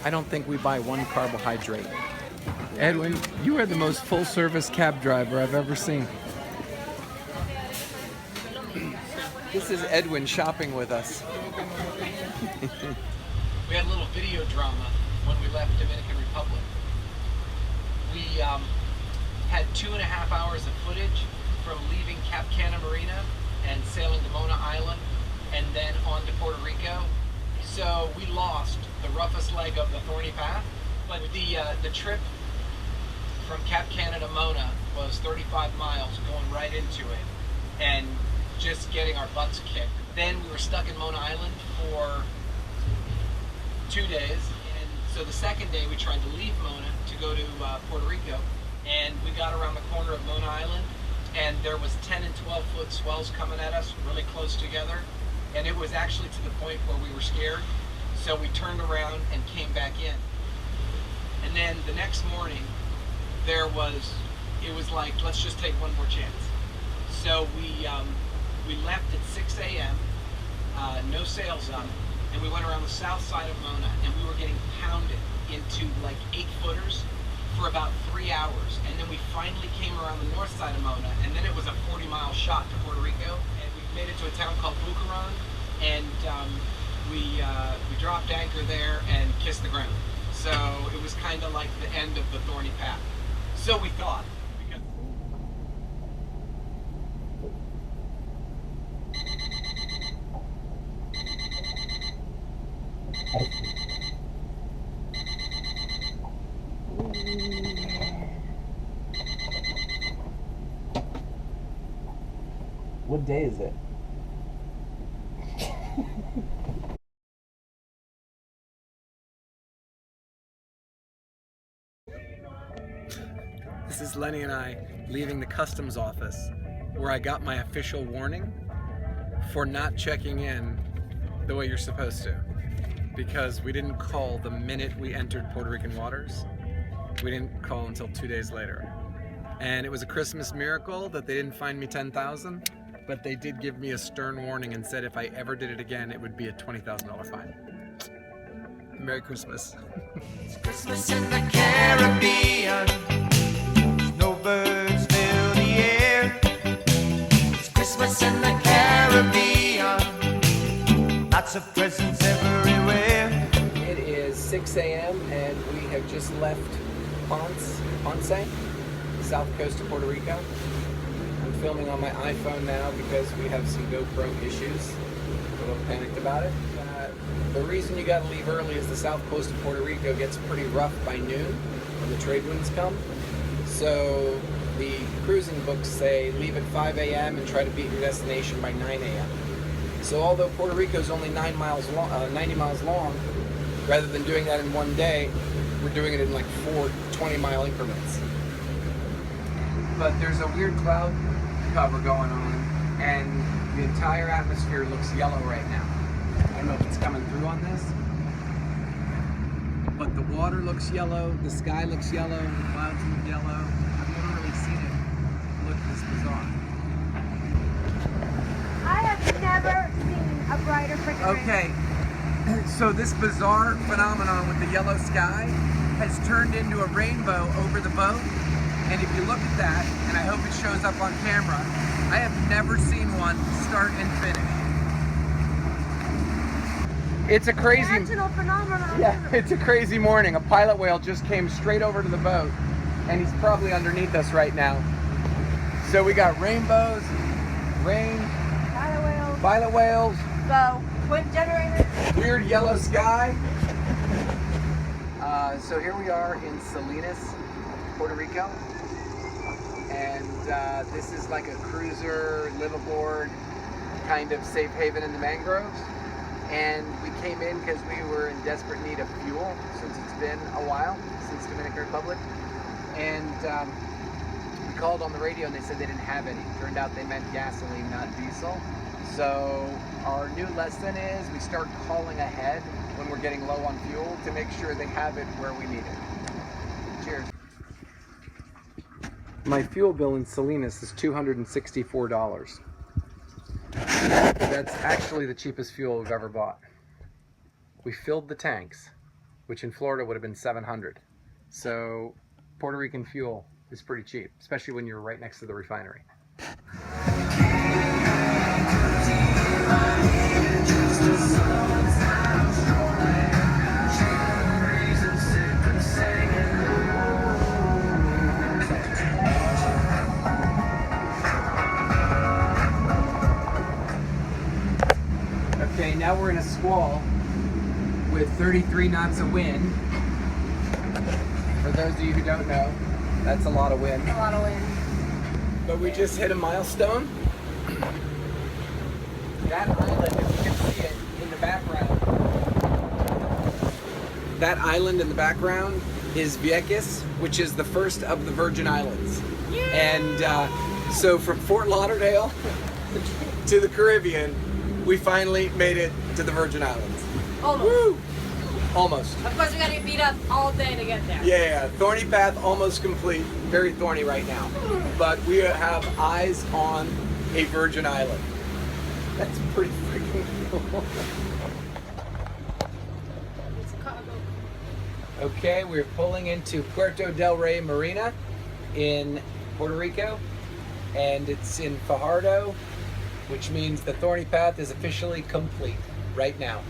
I don't think we buy one carbohydrate. Edwin, you are the most full-service cab driver I've ever seen. This is Edwin shopping with us. We had a little video drama when we left Dominican Republic. We had 2.5 hours of footage from leaving Cap Cana Marina and sailing to Mona Island and then on to Puerto Rico. So we lost the roughest leg of the thorny path, but the trip from Cap Cana to Mona was 35 miles going right into it and just getting our butts kicked. Then we were stuck in Mona Island for 2 days, and so the second day we tried to leave Mona to go to Puerto Rico, and we got around the corner of Mona Island and there was 10 and 12 foot swells coming at us really close together, and it was actually to the point where we were scared, so we turned around and came back in. And then the next morning it was like, let's just take one more chance. So we left at 6 a.m., no sails up, and we went around the south side of Mona, and we were getting pounded into like 8-footers for about 3 hours. And then we finally came around the north side of Mona, and then it was a 40-mile shot to Puerto Rico, and we made it to a town called Bucaron, and we dropped anchor there and kissed the ground. So it was kind of like the end of the thorny path. So we thought. What day is it? This is Lenny and I leaving the customs office where I got my official warning for not checking in the way you're supposed to, because we didn't call the minute we entered Puerto Rican waters. We didn't call until 2 days later. And it was a Christmas miracle that they didn't fine me $10,000, but they did give me a stern warning and said if I ever did it again, it would be a $20,000 fine. Merry Christmas. It's Christmas in the Caribbean. Snowbirds fill the air. It's Christmas in the Caribbean. Lots of presents everywhere. It is 6 a.m. and we have just left Ponce, south coast of Puerto Rico. I'm filming on my iPhone now because we have some GoPro issues. I'm a little panicked about it. The reason you got to leave early is the south coast of Puerto Rico gets pretty rough by noon when the trade winds come. So the cruising books say leave at 5 a.m. and try to be at your destination by 9 a.m. So although Puerto Rico is only 90 miles long, rather than doing that in one day, we're doing it in like 4 20-mile increments. But there's a weird cloud cover going on, and the entire atmosphere looks yellow right now. I don't know if it's coming through on this, but the water looks yellow, the sky looks yellow, the clouds look yellow. I've never really seen it look this bizarre. I have never seen a brighter freaking rainbow. Okay, so this bizarre phenomenon with the yellow sky has turned into a rainbow over the boat. And if you look at that, and I hope it shows up on camera, I have never seen one start and finish. It's a crazy... National phenomenon. Yeah, it's a crazy morning. A pilot whale just came straight over to the boat, and he's probably underneath us right now. So we got rainbows, rain, pilot whales, So, wind generators. weird yellow sky. So here we are in Salinas, Puerto Rico. And this is like a cruiser, live aboard, kind of safe haven in the mangroves. And we came in because we were in desperate need of fuel since it's been a while, since Dominican Republic. And we called on the radio and they said they didn't have any. Turned out they meant gasoline, not diesel. So our new lesson is we start calling ahead when we're getting low on fuel to make sure they have it where we need it. Cheers. My fuel bill in Salinas is $264. That's actually the cheapest fuel we've ever bought. We filled the tanks which in Florida would have been $700. So Puerto Rican fuel is pretty cheap, especially when you're right next to the refinery. Okay, now we're in a squall with 33 knots of wind. For those of you who don't know, that's a lot of wind. A lot of wind. But we just hit a milestone. That island, if you can see it in the background, that island in the background is Vieques, which is the first of the Virgin Islands. And so from Fort Lauderdale to the Caribbean, we finally made it to the Virgin Islands. Almost. Woo! Almost. Of course, we gotta get beat up all day to get there. Yeah, thorny path almost complete. Very thorny right now. But we have eyes on a Virgin Island. That's pretty freaking cool. Okay, we're pulling into Puerto del Rey Marina in Puerto Rico. And it's in Fajardo, which means the thorny path is officially complete right now.